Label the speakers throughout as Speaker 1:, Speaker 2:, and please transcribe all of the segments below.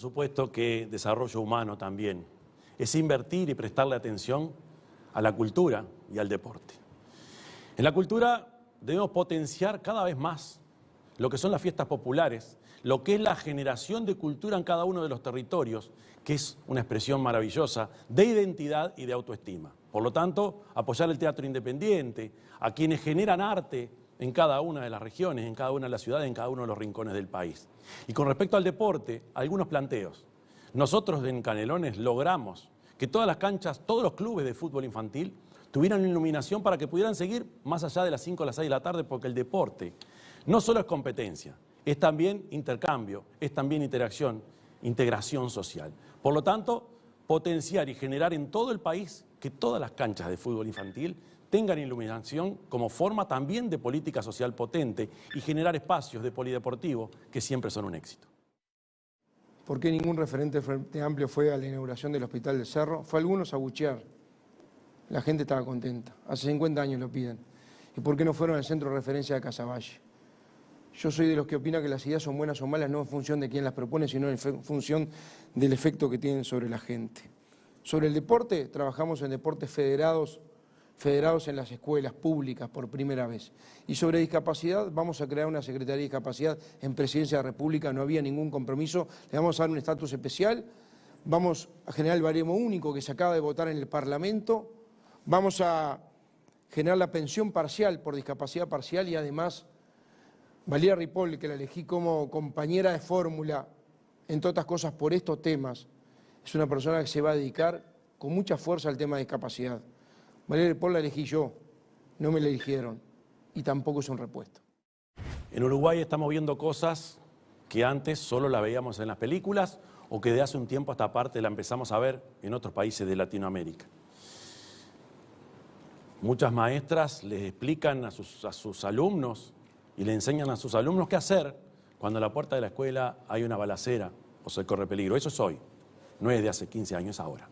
Speaker 1: supuesto que desarrollo humano también. Es invertir y prestarle atención a la cultura y al deporte. En la cultura debemos potenciar cada vez más lo que son las fiestas populares, lo que es la generación de cultura en cada uno de los territorios, que es una expresión maravillosa de identidad y de autoestima. Por lo tanto, apoyar el teatro independiente, a quienes generan arte en cada una de las regiones, en cada una de las ciudades, en cada uno de los rincones del país. Y con respecto al deporte, algunos planteos. Nosotros en Canelones logramos que todas las canchas, todos los clubes de fútbol infantil tuvieran iluminación para que pudieran seguir más allá de las 5 o las 6 de la tarde, porque el deporte no solo es competencia, es también intercambio, es también interacción, integración social. Por lo tanto, potenciar y generar en todo el país que todas las canchas de fútbol infantil tengan iluminación como forma también de política social potente y generar espacios de polideportivo que siempre son un éxito.
Speaker 2: ¿Por qué ningún referente del Frente Amplio fue a la inauguración del Hospital del Cerro? Fue a algunos a buchear. La gente estaba contenta. Hace 50 años lo piden. ¿Y por qué no fueron al centro de referencia de Casaballe? Yo soy de los que opina que las ideas son buenas o malas no en función de quién las propone, sino en función del efecto que tienen sobre la gente. Sobre el deporte, trabajamos en deportes federados en las escuelas públicas por primera vez. Y sobre discapacidad, vamos a crear una Secretaría de Discapacidad en Presidencia de la República, no había ningún compromiso, le vamos a dar un estatus especial, vamos a generar el baremo único que se acaba de votar en el Parlamento, vamos a generar la pensión parcial por discapacidad parcial y además Valeria Ripoll, que la elegí como compañera de fórmula, entre otras cosas por estos temas, es una persona que se va a dedicar con mucha fuerza al tema de discapacidad. Valeria Ripoll la elegí yo, no me la eligieron y tampoco es un repuesto.
Speaker 1: En Uruguay estamos viendo cosas que antes solo la veíamos en las películas o que de hace un tiempo a esta parte la empezamos a ver en otros países de Latinoamérica. Muchas maestras les explican a sus alumnos y le enseñan a sus alumnos qué hacer cuando a la puerta de la escuela hay una balacera o se corre peligro. Eso es hoy, no es de hace 15 años, ahora.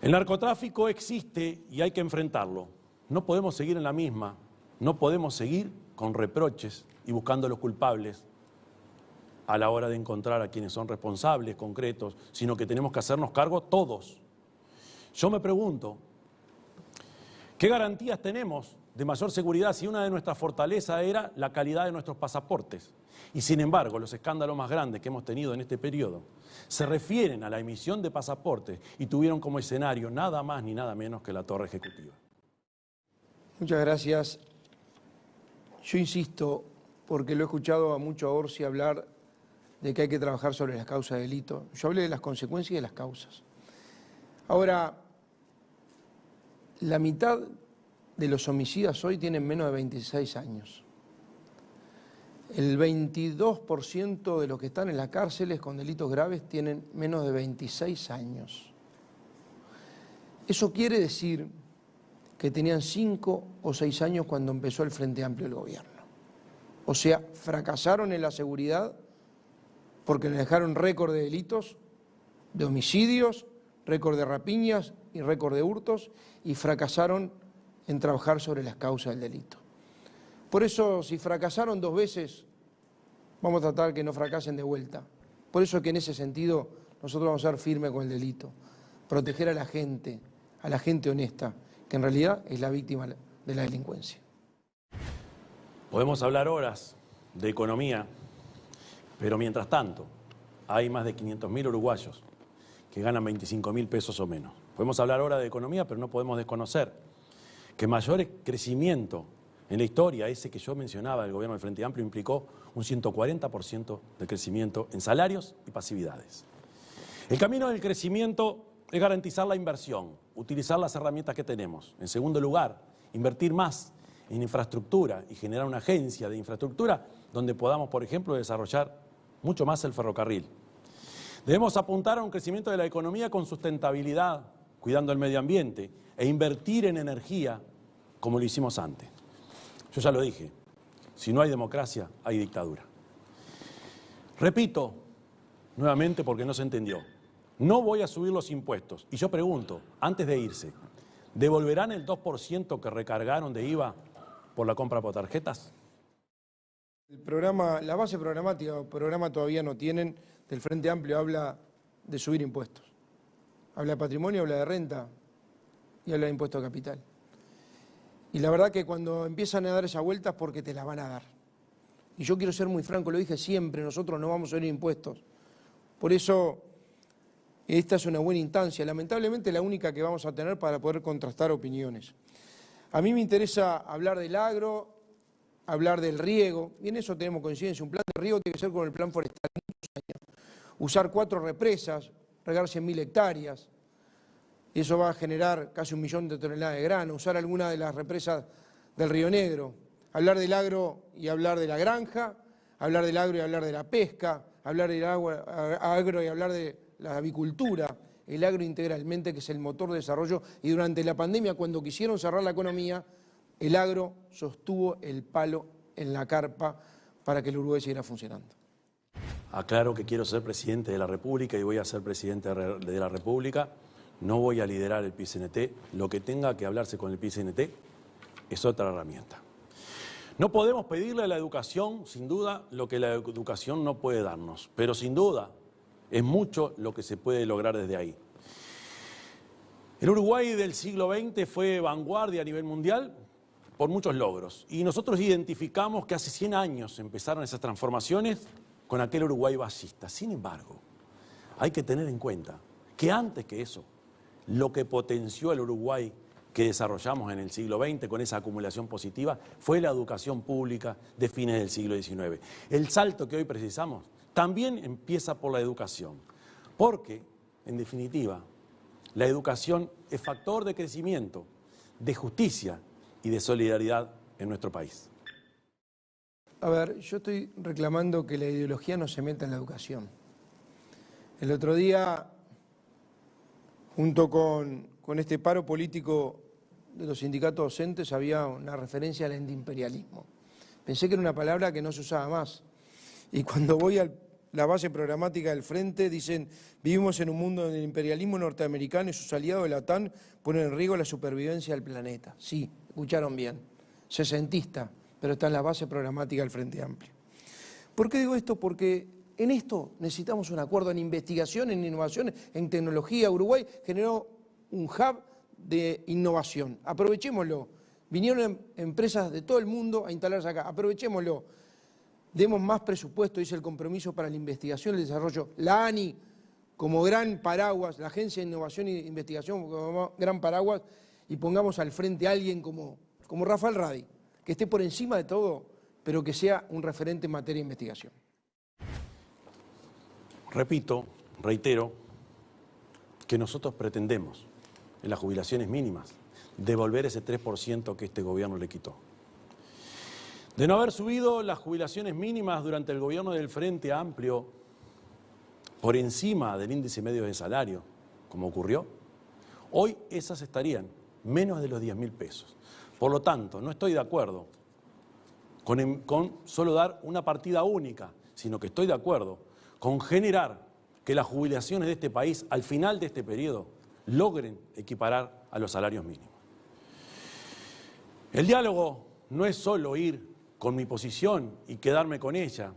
Speaker 1: El narcotráfico existe y hay que enfrentarlo. No podemos seguir en la misma, no podemos seguir con reproches y buscando a los culpables a la hora de encontrar a quienes son responsables concretos, sino que tenemos que hacernos cargo todos. Yo me pregunto, ¿qué garantías tenemos de mayor seguridad si una de nuestras fortalezas era la calidad de nuestros pasaportes? Y sin embargo, los escándalos más grandes que hemos tenido en este periodo se refieren a la emisión de pasaportes y tuvieron como escenario nada más ni nada menos que la Torre Ejecutiva.
Speaker 2: Muchas gracias. Yo insisto, porque lo he escuchado a mucho a Orsi hablar de que hay que trabajar sobre las causas de delito. Yo hablé de las consecuencias y de las causas. Ahora, la mitad de los homicidas hoy tienen menos de 26 años. El 22% de los que están en las cárceles con delitos graves tienen menos de 26 años. Eso quiere decir que tenían 5 o 6 años cuando empezó el Frente Amplio del gobierno. O sea, fracasaron en la seguridad porque les dejaron récord de delitos, de homicidios, récord de rapiñas y récord de hurtos, y fracasaron en trabajar sobre las causas del delito. Por eso, si fracasaron 2 veces, vamos a tratar que no fracasen de vuelta. Por eso que en ese sentido nosotros vamos a ser firmes con el delito, proteger a la gente honesta, que en realidad es la víctima de la delincuencia.
Speaker 1: Podemos hablar horas de economía, pero mientras tanto hay más de 500.000 uruguayos que ganan 25.000 pesos o menos. Podemos hablar horas de economía, pero no podemos desconocer que mayor crecimiento en la historia, ese que yo mencionaba del gobierno del Frente Amplio, implicó un 140% de crecimiento en salarios y pasividades. El camino del crecimiento es garantizar la inversión, utilizar las herramientas que tenemos. En segundo lugar, invertir más en infraestructura y generar una agencia de infraestructura donde podamos, por ejemplo, desarrollar mucho más el ferrocarril. Debemos apuntar a un crecimiento de la economía con sustentabilidad, cuidando el medio ambiente, e invertir en energía como lo hicimos antes. Yo ya lo dije, si no hay democracia, hay dictadura. Repito, nuevamente porque no se entendió, no voy a subir los impuestos. Y yo pregunto, antes de irse, ¿devolverán el 2% que recargaron de IVA por la compra por tarjetas?
Speaker 2: La base programática o programa todavía no tienen, del Frente Amplio habla de subir impuestos. Habla de patrimonio, habla de renta y habla de impuesto de capital. Y la verdad que cuando empiezan a dar esa vuelta es porque te la van a dar. Y yo quiero ser muy franco, lo dije siempre, nosotros no vamos a subir impuestos. Por eso, esta es una buena instancia, lamentablemente la única que vamos a tener para poder contrastar opiniones. A mí me interesa hablar del agro, hablar del riego, y en eso tenemos coincidencia. Un plan de riego tiene que ser con el plan forestal de muchos años. Usar 4 represas, regar 100.000 hectáreas, y eso va a generar casi 1 millón de toneladas de grano. Usar alguna de las represas del Río Negro. Hablar del agro y hablar de la granja, hablar del agro y hablar de la pesca, hablar del agro y hablar de la avicultura, el agro integralmente, que es el motor de desarrollo, y durante la pandemia, cuando quisieron cerrar la economía, el agro sostuvo el palo en la carpa para que el Uruguay siguiera funcionando.
Speaker 1: Aclaro que quiero ser presidente de la República y voy a ser presidente de la República. No voy a liderar el PICNT. Lo que tenga que hablarse con el PICNT es otra herramienta. No podemos pedirle a la educación, sin duda, lo que la educación no puede darnos, pero sin duda es mucho lo que se puede lograr desde ahí. El Uruguay del siglo XX fue vanguardia a nivel mundial por muchos logros y nosotros identificamos que hace 100 años empezaron esas transformaciones con aquel Uruguay ballista. Sin embargo, hay que tener en cuenta que antes que eso, lo que potenció el Uruguay que desarrollamos en el siglo XX con esa acumulación positiva fue la educación pública de fines del siglo XIX. El salto que hoy precisamos también empieza por la educación, porque, en definitiva, la educación es factor de crecimiento, de justicia y de solidaridad en nuestro país.
Speaker 2: A ver, yo estoy reclamando que la ideología no se meta en la educación. El otro día, junto con este paro político de los sindicatos docentes, había una referencia al antiimperialismo. Pensé que era una palabra que no se usaba más. Y cuando voy a la base programática del Frente, dicen: vivimos en un mundo donde el imperialismo norteamericano y sus aliados de la OTAN ponen en riesgo la supervivencia del planeta. Sí, escucharon bien, sesentista, pero está en la base programática del Frente Amplio. ¿Por qué digo esto? Porque en esto necesitamos un acuerdo en investigación, en innovación, en tecnología. Uruguay generó un hub de innovación. Aprovechémoslo. Vinieron empresas de todo el mundo a instalarse acá. Aprovechémoslo. Demos más presupuesto, dice el compromiso para la investigación y el desarrollo. La ANI como gran paraguas, la Agencia de Innovación e Investigación como gran paraguas, y pongamos al frente a alguien como Rafael Radi, que esté por encima de todo, pero que sea un referente en materia de investigación.
Speaker 1: Repito, reitero, que nosotros pretendemos, en las jubilaciones mínimas, devolver ese 3% que este gobierno le quitó. De no haber subido las jubilaciones mínimas durante el gobierno del Frente Amplio por encima del índice medio de salario, como ocurrió, hoy esas estarían menos de los 10.000 pesos. Por lo tanto, no estoy de acuerdo con solo dar una partida única, sino que estoy de acuerdo con generar que las jubilaciones de este país, al final de este periodo, logren equiparar a los salarios mínimos. El diálogo no es solo ir con mi posición y quedarme con ella,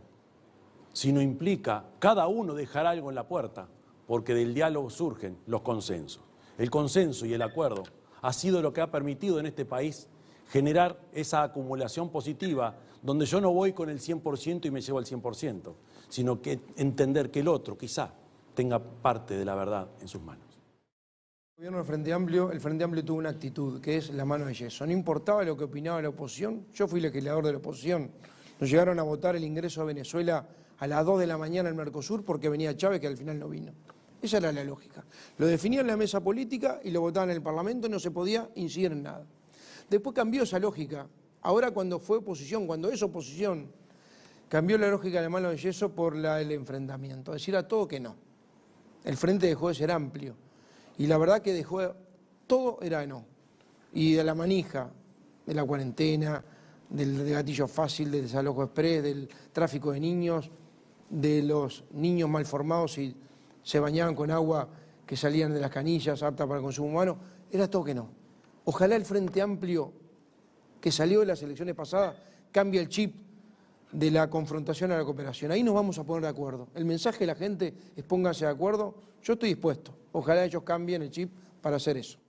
Speaker 1: sino implica cada uno dejar algo en la puerta, porque del diálogo surgen los consensos. El consenso y el acuerdo ha sido lo que ha permitido en este país generar esa acumulación positiva, donde yo no voy con el 100% y me llevo al 100%, sino que entender que el otro quizá tenga parte de la verdad en sus manos.
Speaker 2: El gobierno el Frente Amplio tuvo una actitud que es la mano de yeso. No importaba lo que opinaba la oposición, yo fui legislador de la oposición. Nos llegaron a votar el ingreso a Venezuela a las 2 de la mañana al Mercosur porque venía Chávez, que al final no vino. Esa era la lógica. Lo definían en la mesa política y lo votaban en el Parlamento y no se podía incidir en nada. Después cambió esa lógica. Ahora cuando fue oposición, cuando es oposición, cambió la lógica de la mano de yeso por la del enfrentamiento. Decir a todo que no. El Frente dejó de ser amplio. Y la verdad que todo era no. Y de la manija, de la cuarentena, del gatillo fácil, del desalojo exprés, del tráfico de niños, de los niños mal formados y se bañaban con agua que salían de las canillas aptas para el consumo humano, era todo que no. Ojalá el Frente Amplio que salió de las elecciones pasadas cambie el chip de la confrontación a la cooperación. Ahí nos vamos a poner de acuerdo. El mensaje de la gente es pónganse de acuerdo. Yo estoy dispuesto. Ojalá ellos cambien el chip para hacer eso.